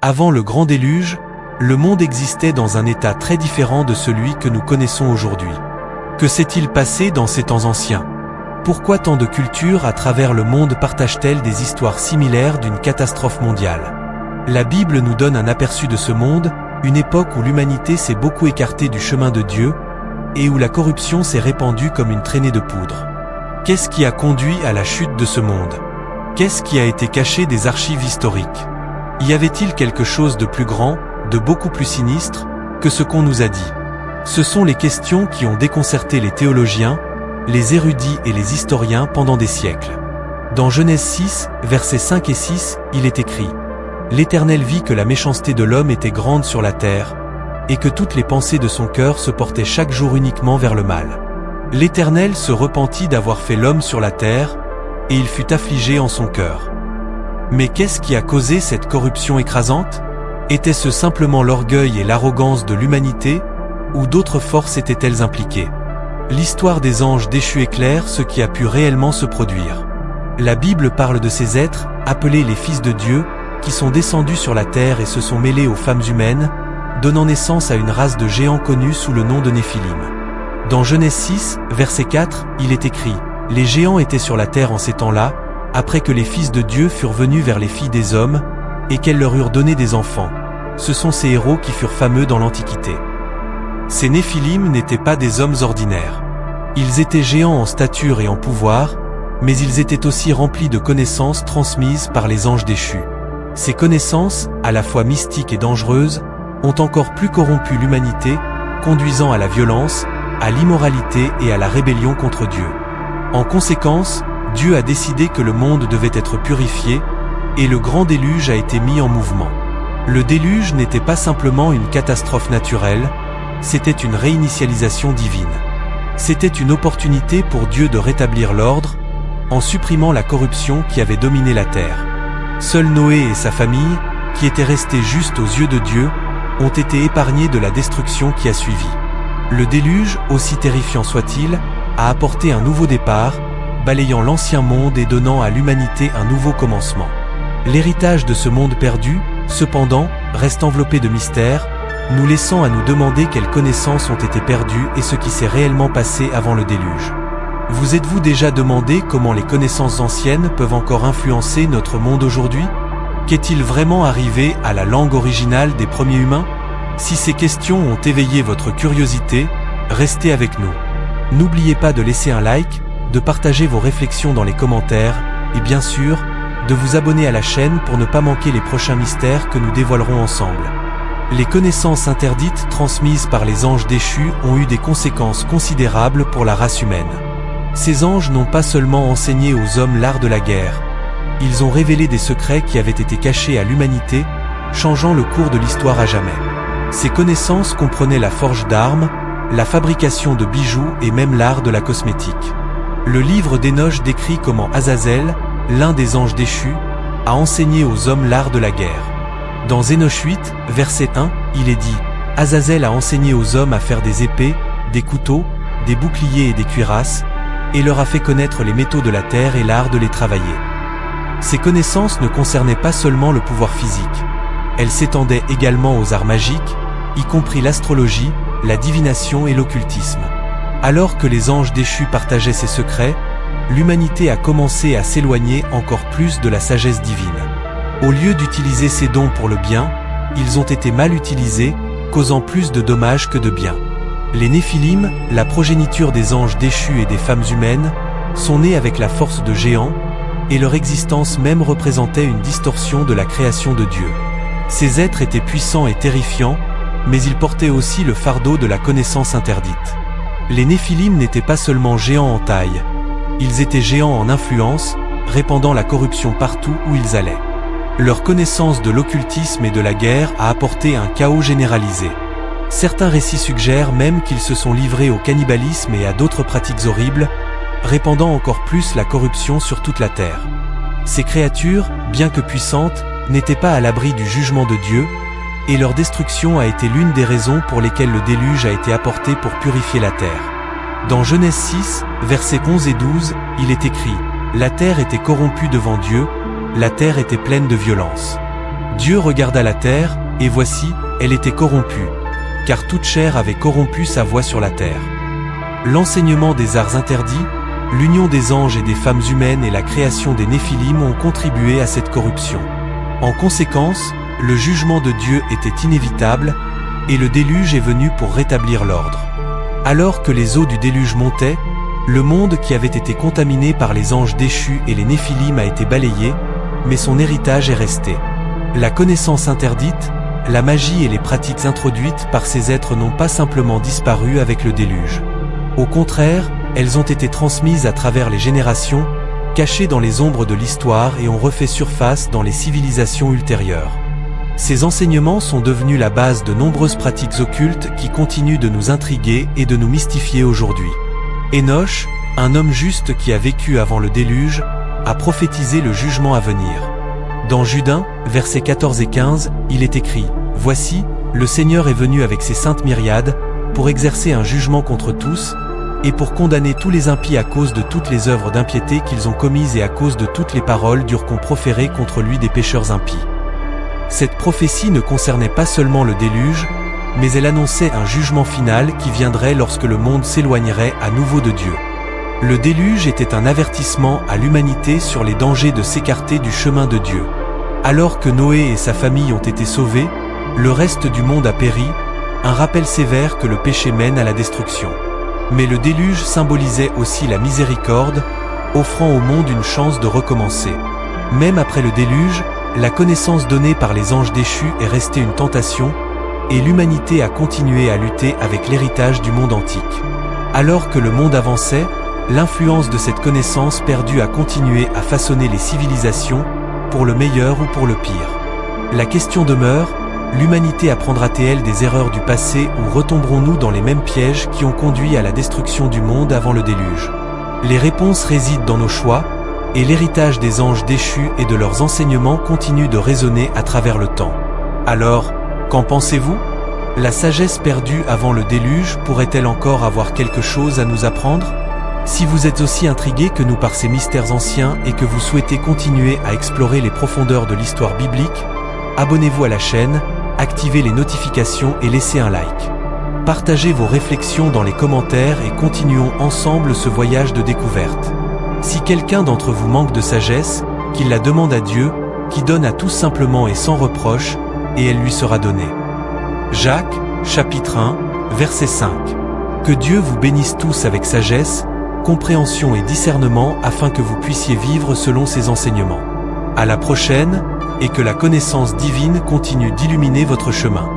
Avant le grand déluge, le monde existait dans un état très différent de celui que nous connaissons aujourd'hui. Que s'est-il passé dans ces temps anciens? Pourquoi tant de cultures à travers le monde partagent-elles des histoires similaires d'une catastrophe mondiale? La Bible nous donne un aperçu de ce monde, une époque où l'humanité s'est beaucoup écartée du chemin de Dieu et où la corruption s'est répandue comme une traînée de poudre. Qu'est-ce qui a conduit à la chute de ce monde? Qu'est-ce qui a été caché des archives historiques? Y avait-il quelque chose de plus grand, de beaucoup plus sinistre, que ce qu'on nous a dit? Ce sont les questions qui ont déconcerté les théologiens, les érudits et les historiens pendant des siècles. Dans Genèse 6, versets 5 et 6, il est écrit: « L'Éternel vit que la méchanceté de l'homme était grande sur la terre, et que toutes les pensées de son cœur se portaient chaque jour uniquement vers le mal. L'Éternel se repentit d'avoir fait l'homme sur la terre, et il fut affligé en son cœur. » Mais qu'est-ce qui a causé cette corruption écrasante? Était-ce simplement l'orgueil et l'arrogance de l'humanité, ou d'autres forces étaient-elles impliquées? L'histoire des anges déchus éclaire ce qui a pu réellement se produire. La Bible parle de ces êtres, appelés les fils de Dieu, qui sont descendus sur la terre et se sont mêlés aux femmes humaines, donnant naissance à une race de géants connus sous le nom de Néphilim. Dans Genèse 6, verset 4, il est écrit: « Les géants étaient sur la terre en ces temps-là, après que les fils de Dieu furent venus vers les filles des hommes, et qu'elles leur eurent donné des enfants. Ce sont ces héros qui furent fameux dans l'Antiquité. » Ces Néphilim n'étaient pas des hommes ordinaires. Ils étaient géants en stature et en pouvoir, mais ils étaient aussi remplis de connaissances transmises par les anges déchus. Ces connaissances, à la fois mystiques et dangereuses, ont encore plus corrompu l'humanité, conduisant à la violence, à l'immoralité et à la rébellion contre Dieu. En conséquence, Dieu a décidé que le monde devait être purifié, et le grand déluge a été mis en mouvement. Le déluge n'était pas simplement une catastrophe naturelle, c'était une réinitialisation divine. C'était une opportunité pour Dieu de rétablir l'ordre, en supprimant la corruption qui avait dominé la terre. Seul Noé et sa famille, qui étaient restés justes aux yeux de Dieu, ont été épargnés de la destruction qui a suivi. Le déluge, aussi terrifiant soit-il, a apporté un nouveau départ, balayant l'ancien monde et donnant à l'humanité un nouveau commencement. L'héritage de ce monde perdu, cependant, reste enveloppé de mystères, nous laissant à nous demander quelles connaissances ont été perdues et ce qui s'est réellement passé avant le déluge. Vous êtes-vous déjà demandé comment les connaissances anciennes peuvent encore influencer notre monde aujourd'hui? Qu'est-il vraiment arrivé à la langue originale des premiers humains? Si ces questions ont éveillé votre curiosité, restez avec nous. N'oubliez pas de laisser un like, de partager vos réflexions dans les commentaires, et bien sûr, de vous abonner à la chaîne pour ne pas manquer les prochains mystères que nous dévoilerons ensemble. Les connaissances interdites transmises par les anges déchus ont eu des conséquences considérables pour la race humaine. Ces anges n'ont pas seulement enseigné aux hommes l'art de la guerre, ils ont révélé des secrets qui avaient été cachés à l'humanité, changeant le cours de l'histoire à jamais. Ces connaissances comprenaient la forge d'armes, la fabrication de bijoux et même l'art de la cosmétique. Le livre d'Hénoch décrit comment Azazel, l'un des anges déchus, a enseigné aux hommes l'art de la guerre. Dans Hénoch 8, verset 1, il est dit: « Azazel a enseigné aux hommes à faire des épées, des couteaux, des boucliers et des cuirasses, et leur a fait connaître les métaux de la terre et l'art de les travailler. » Ces connaissances ne concernaient pas seulement le pouvoir physique. Elles s'étendaient également aux arts magiques, y compris l'astrologie, la divination et l'occultisme. Alors que les anges déchus partageaient ces secrets, l'humanité a commencé à s'éloigner encore plus de la sagesse divine. Au lieu d'utiliser ces dons pour le bien, ils ont été mal utilisés, causant plus de dommages que de bien. Les Néphilim, la progéniture des anges déchus et des femmes humaines, sont nés avec la force de géants, et leur existence même représentait une distorsion de la création de Dieu. Ces êtres étaient puissants et terrifiants, mais ils portaient aussi le fardeau de la connaissance interdite. Les Néphilim n'étaient pas seulement géants en taille, ils étaient géants en influence, répandant la corruption partout où ils allaient. Leur connaissance de l'occultisme et de la guerre a apporté un chaos généralisé. Certains récits suggèrent même qu'ils se sont livrés au cannibalisme et à d'autres pratiques horribles, répandant encore plus la corruption sur toute la terre. Ces créatures, bien que puissantes, n'étaient pas à l'abri du jugement de Dieu, et leur destruction a été l'une des raisons pour lesquelles le déluge a été apporté pour purifier la terre. Dans Genèse 6, versets 11 et 12, il est écrit: « La terre était corrompue devant Dieu, la terre était pleine de violence. » Dieu regarda la terre, et voici, elle était corrompue, car toute chair avait corrompu sa voie sur la terre. L'enseignement des arts interdits, l'union des anges et des femmes humaines et la création des Néphilim ont contribué à cette corruption. En conséquence, le jugement de Dieu était inévitable, et le déluge est venu pour rétablir l'ordre. Alors que les eaux du déluge montaient, le monde qui avait été contaminé par les anges déchus et les Néphilim a été balayé, mais son héritage est resté. La connaissance interdite, la magie et les pratiques introduites par ces êtres n'ont pas simplement disparu avec le déluge. Au contraire, elles ont été transmises à travers les générations, cachées dans les ombres de l'histoire et ont refait surface dans les civilisations ultérieures. Ces enseignements sont devenus la base de nombreuses pratiques occultes qui continuent de nous intriguer et de nous mystifier aujourd'hui. Enoch, un homme juste qui a vécu avant le déluge, a prophétisé le jugement à venir. Dans Jude 1, versets 14 et 15, il est écrit « Voici, le Seigneur est venu avec ses saintes myriades, pour exercer un jugement contre tous, et pour condamner tous les impies à cause de toutes les œuvres d'impiété qu'ils ont commises et à cause de toutes les paroles dures qu'ont proférées contre lui des pécheurs impies. » Cette prophétie ne concernait pas seulement le déluge, mais elle annonçait un jugement final qui viendrait lorsque le monde s'éloignerait à nouveau de Dieu. Le déluge était un avertissement à l'humanité sur les dangers de s'écarter du chemin de Dieu. Alors que Noé et sa famille ont été sauvés, le reste du monde a péri, un rappel sévère que le péché mène à la destruction. Mais le déluge symbolisait aussi la miséricorde, offrant au monde une chance de recommencer. Même après le déluge, la connaissance donnée par les anges déchus est restée une tentation, et l'humanité a continué à lutter avec l'héritage du monde antique. Alors que le monde avançait, l'influence de cette connaissance perdue a continué à façonner les civilisations, pour le meilleur ou pour le pire. La question demeure, l'humanité apprendra-t-elle des erreurs du passé ou retomberons-nous dans les mêmes pièges qui ont conduit à la destruction du monde avant le déluge? Les réponses résident dans nos choix, et l'héritage des anges déchus et de leurs enseignements continue de résonner à travers le temps. Alors, qu'en pensez-vous? La sagesse perdue avant le déluge pourrait-elle encore avoir quelque chose à nous apprendre? Si vous êtes aussi intrigué que nous par ces mystères anciens et que vous souhaitez continuer à explorer les profondeurs de l'histoire biblique, abonnez-vous à la chaîne, activez les notifications et laissez un like. Partagez vos réflexions dans les commentaires et continuons ensemble ce voyage de découverte. Si quelqu'un d'entre vous manque de sagesse, qu'il la demande à Dieu, qui donne à tous simplement et sans reproche, et elle lui sera donnée. Jacques, chapitre 1, verset 5. Que Dieu vous bénisse tous avec sagesse, compréhension et discernement afin que vous puissiez vivre selon ses enseignements. À la prochaine, et que la connaissance divine continue d'illuminer votre chemin.